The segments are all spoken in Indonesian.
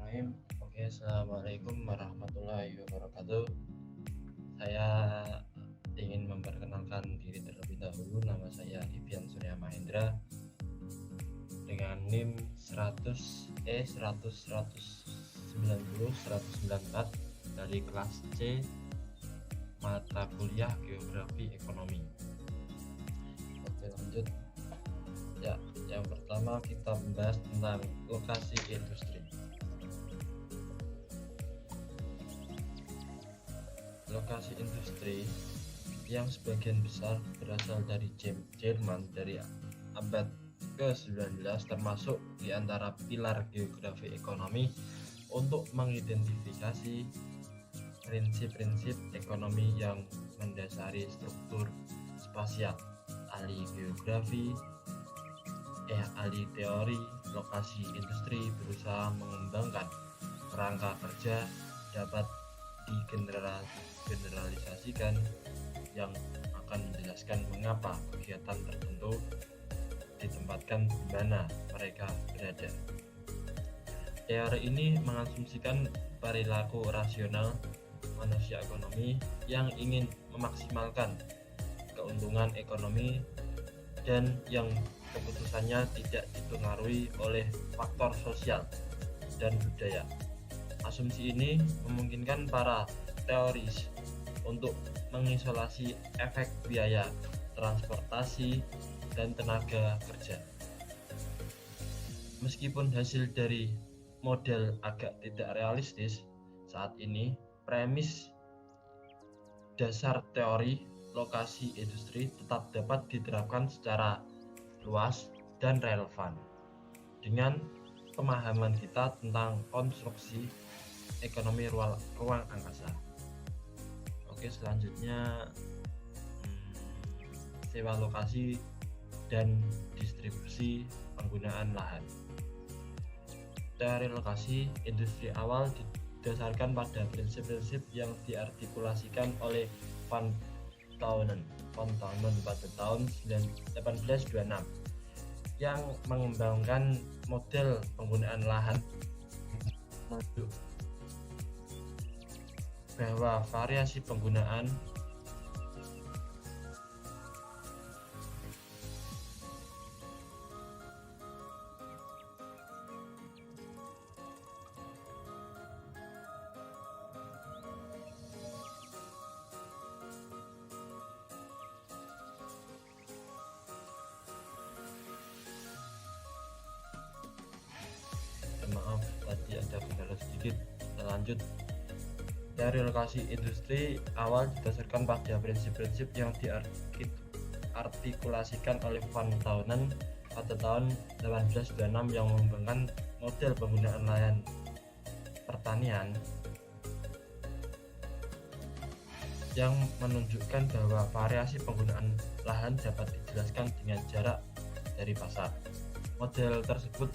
Bismillahirrahmanirrahim. Oke, assalamualaikum warahmatullahi wabarakatuh. Saya ingin memperkenalkan diri terlebih dahulu. Nama saya Ivian Surya Mahendra dengan NIM 100E100 190 194 dari kelas C mata kuliah Geografi Ekonomi. Oke, lanjut. Ya, yang pertama kita membahas tentang lokasi industri. Lokasi industri yang sebagian besar berasal dari Jerman dari abad ke-19 termasuk di antara pilar geografi ekonomi untuk mengidentifikasi prinsip-prinsip ekonomi yang mendasari struktur spasial. Ahli geografi ahli teori lokasi industri berusaha mengembangkan kerangka kerja dapat digeneralisasikan yang akan menjelaskan mengapa kegiatan tertentu ditempatkan di mana mereka berada. Teori ini mengasumsikan perilaku rasional manusia ekonomi yang ingin memaksimalkan keuntungan ekonomi dan yang keputusannya tidak dipengaruhi oleh faktor sosial dan budaya. Asumsi ini memungkinkan para teoris untuk mengisolasi efek biaya transportasi dan tenaga kerja. Meskipun hasil dari model agak tidak realistis saat ini, premis dasar teori lokasi industri tetap dapat diterapkan secara luas dan relevan dengan pemahaman kita tentang konstruksi ekonomi ruang angkasa. Oke, selanjutnya sewa lokasi dan distribusi penggunaan lahan. Teori lokasi industri awal didasarkan pada prinsip-prinsip yang diartikulasikan oleh Van Thounen pada tahun 1826 yang mengembangkan model penggunaan lahan bahwa variasi penggunaan maaf tadi ada kendala sedikit. Kita lanjut. Dari lokasi industri awal didasarkan pada prinsip-prinsip yang diartikulasikan oleh Van Thounen pada tahun 1826 yang mengembangkan model penggunaan lahan pertanian yang menunjukkan bahwa variasi penggunaan lahan dapat dijelaskan dengan jarak dari pasar. Model tersebut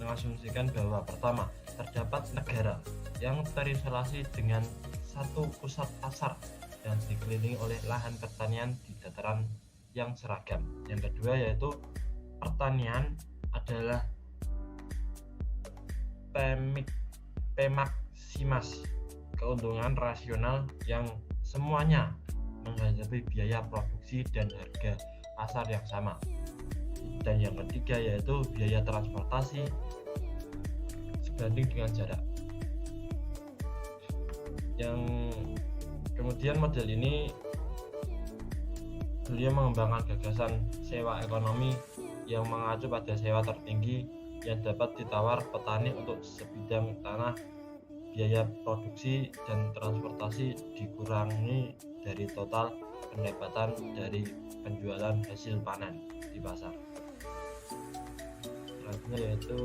mengasumsikan bahwa pertama, terdapat negara yang terisolasi dengan satu pusat pasar yang dikelilingi oleh lahan pertanian di dataran yang seragam. Yang kedua yaitu pertanian adalah pemaksimasi keuntungan rasional yang semuanya menghadapi biaya produksi dan harga pasar yang sama. Dan yang ketiga yaitu biaya transportasi sebanding dengan jarak. Yang kemudian model ini beliau mengembangkan gagasan sewa ekonomi yang mengacu pada sewa tertinggi yang dapat ditawar petani untuk sebidang tanah. Biaya produksi dan transportasi dikurangi dari total pendapatan dari penjualan hasil panen di pasar. Selanjutnya yaitu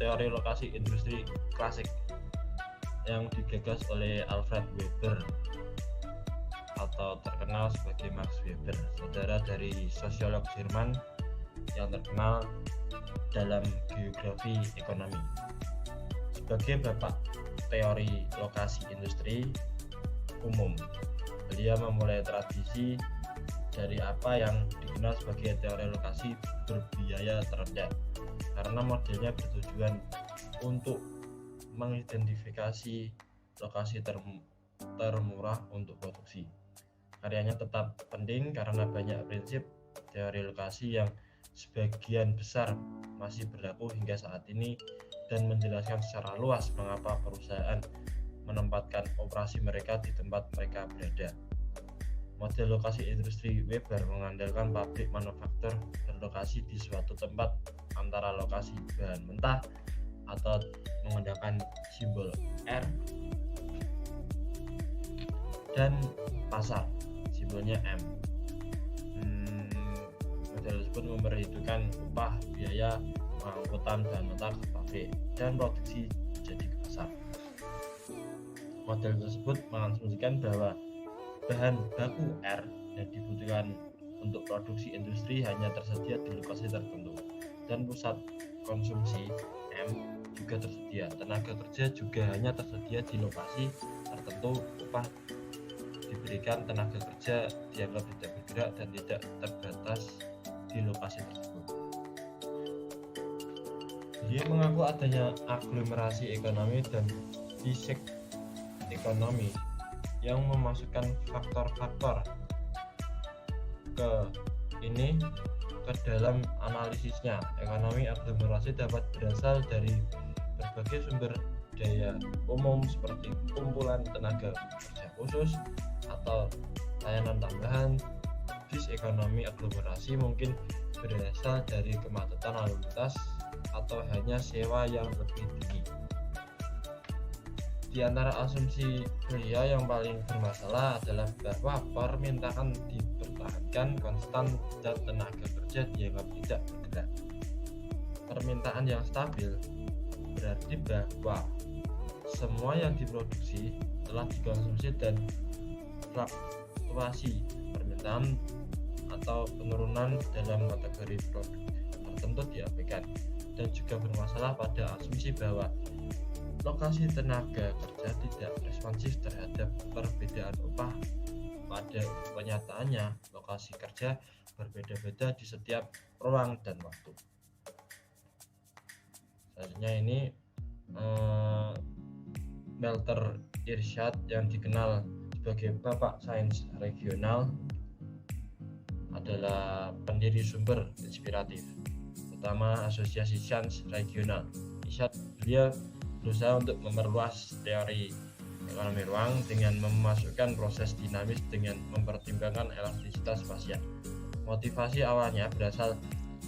teori lokasi industri klasik yang digagas oleh Alfred Weber atau terkenal sebagai Max Weber, saudara dari sosiolog Jerman yang terkenal dalam geografi ekonomi. Sebagai bapak teori lokasi industri umum. Beliau memulai tradisi dari apa yang dikenal sebagai teori lokasi berbiaya terendah, karena modelnya bertujuan untuk mengidentifikasi lokasi termurah untuk produksi. Karyanya tetap penting karena banyak prinsip teori lokasi yang sebagian besar masih berlaku hingga saat ini dan menjelaskan secara luas mengapa perusahaan menempatkan operasi mereka di tempat mereka berada. Model lokasi industri Weber mengandalkan pabrik manufaktur berlokasi di suatu tempat antara lokasi bahan mentah atau menggunakan simbol R dan pasar simbolnya M. Model tersebut memperhitungkan upah, biaya pengangkutan bahan mentah ke pabrik dan produksi jadi ke pasar. Model tersebut mengasumsikan bahwa bahan baku R yang dibutuhkan untuk produksi industri hanya tersedia di lokasi tertentu, dan pusat konsumsi M juga tersedia. Tenaga kerja juga hanya tersedia di lokasi tertentu. Upah diberikan, tenaga kerja dianggap tidak bergerak dan tidak terbatas di lokasi tersebut. Dia mengaku adanya aglomerasi ekonomi dan fisik ekonomi yang memasukkan faktor-faktor ke dalam analisisnya. Ekonomi aglomerasi dapat berasal dari berbagai sumber daya umum seperti kumpulan tenaga kerja khusus atau layanan tambahan. Disekonomi aglomerasi mungkin berasal dari kemacetan lalu lintas atau hanya sewa yang lebih tinggi. Di antara asumsi beliau yang paling bermasalah adalah bahwa permintaan dipertahankan konstan dan tenaga kerja dianggap tidak bergerak. Permintaan yang stabil berarti bahwa semua yang diproduksi telah dikonsumsi dan fluktuasi permintaan atau penurunan dalam kategori produk tertentu diabaikan, dan juga bermasalah pada asumsi bahwa lokasi tenaga kerja tidak responsif terhadap perbedaan upah. Pada kenyataannya, lokasi kerja berbeda-beda di setiap ruang dan waktu. Selanjutnya ini Melter Irsyad yang dikenal sebagai Bapak Sains Regional adalah pendiri sumber inspiratif utama Asosiasi Sains Regional. Beliau berusaha untuk memperluas teori ekonomi ruang dengan memasukkan proses dinamis dengan mempertimbangkan elastisitas spasial. Motivasi awalnya berasal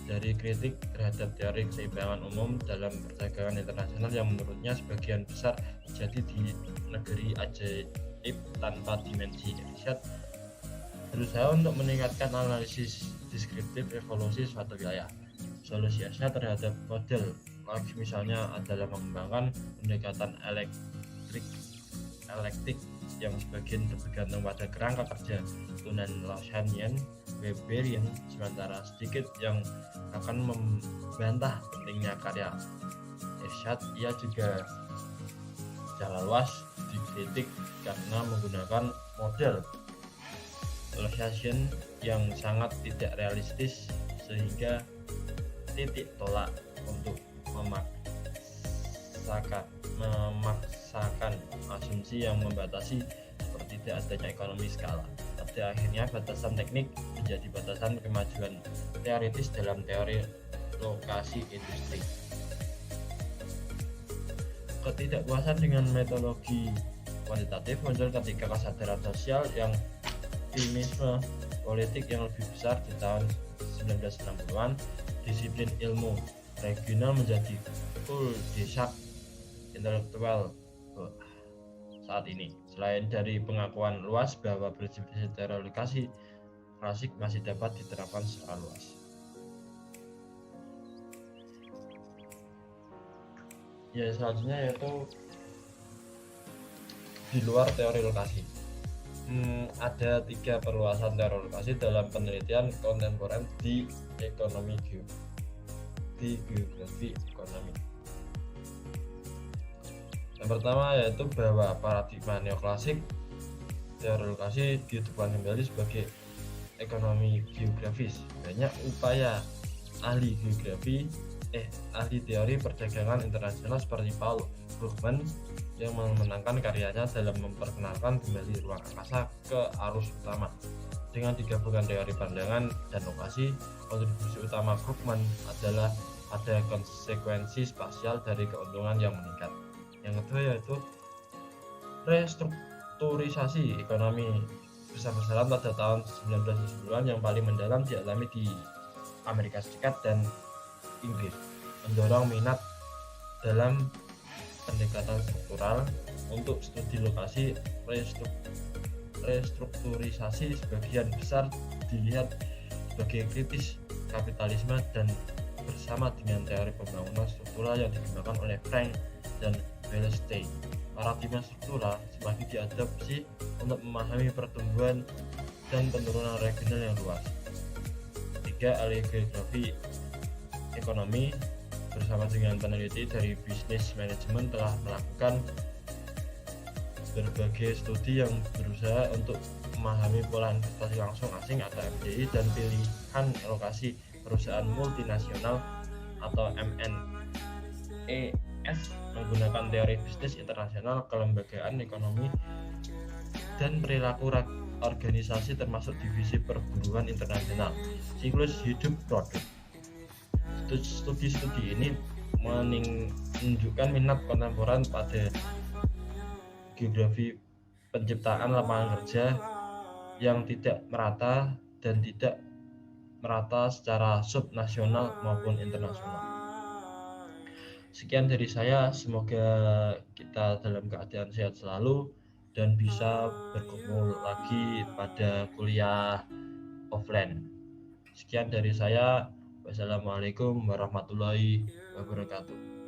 dari kritik terhadap teori keseimbangan umum dalam perdagangan internasional yang menurutnya sebagian besar terjadi di negeri ajaib tanpa dimensi. Irsyad berusaha untuk meningkatkan analisis deskriptif evolusi suatu wilayah. Solusinya terhadap model logis misalnya adalah mengembangkan pendekatan elektik yang sebagian bergantung pada kerangka kerja tunan Lawsonian Weberian, sementara sedikit yang akan membantah pentingnya karya Irsyad. Ia juga secara luas dikritik karena menggunakan model Lawsonian yang sangat tidak realistis sehingga titik tolak untuk memaksakan asumsi yang membatasi seperti tidak adanya ekonomi skala. Pada akhirnya batasan teknik menjadi batasan kemajuan teoritis dalam teori lokasi industri. Ketidakpuasan dengan metodologi kuantitatif muncul ketika kesadaran sosial yang optimisme politik yang lebih besar di tahun 1960-an. Disiplin ilmu regional menjadi cul-de-sac intelektual saat ini. Selain dari pengakuan luas bahwa prinsip-prinsip teori lokasi klasik masih dapat diterapkan secara luas. Ya, selanjutnya yaitu di luar teori lokasi. Ada 3 perluasan teori lokasi dalam penelitian kontemporer di geografi ekonomi. Yang pertama yaitu bahwa paradigma neoklasik teori lokasi dihidupkan kembali sebagai ekonomi geografis. Banyak upaya ahli teori perdagangan internasional seperti Paul Krugman yang memenangkan karyanya dalam memperkenalkan kembali ruang angkasa ke arus utama. Dengan digabungkan teori pandangan dan lokasi, kontribusi utama Krugman adalah ada konsekuensi spasial dari keuntungan yang meningkat. Yang kedua yaitu restrukturisasi ekonomi besar-besaran pada tahun 1990-an yang paling mendalam dialami di Amerika Serikat dan Inggris, mendorong minat dalam pendekatan struktural. Untuk studi lokasi, restrukturisasi sebagian besar dilihat sebagai kritis kapitalisme dan bersama dengan teori pembangunan struktural yang dikembangkan oleh Frank dan Wallerstein. Paradigma struktural semakin diadopsi untuk memahami pertumbuhan dan penurunan regional yang luas. 3. Ahli geografi ekonomi bersama dengan peneliti dari bisnis manajemen telah melakukan berbagai studi yang berusaha untuk memahami pola investasi langsung asing atau FDI dan pilihan lokasi perusahaan multinasional atau MNES menggunakan teori bisnis internasional, kelembagaan ekonomi, dan perilaku organisasi termasuk divisi perburuan internasional, siklus hidup produk. Studi-studi ini menunjukkan minat kontemporer pada geografi penciptaan lapangan kerja yang tidak merata dan tidak merata secara subnasional maupun internasional. Sekian dari saya, semoga kita dalam keadaan sehat selalu dan bisa berkumpul lagi pada kuliah offline. Sekian dari saya. Wassalamualaikum warahmatullahi wabarakatuh.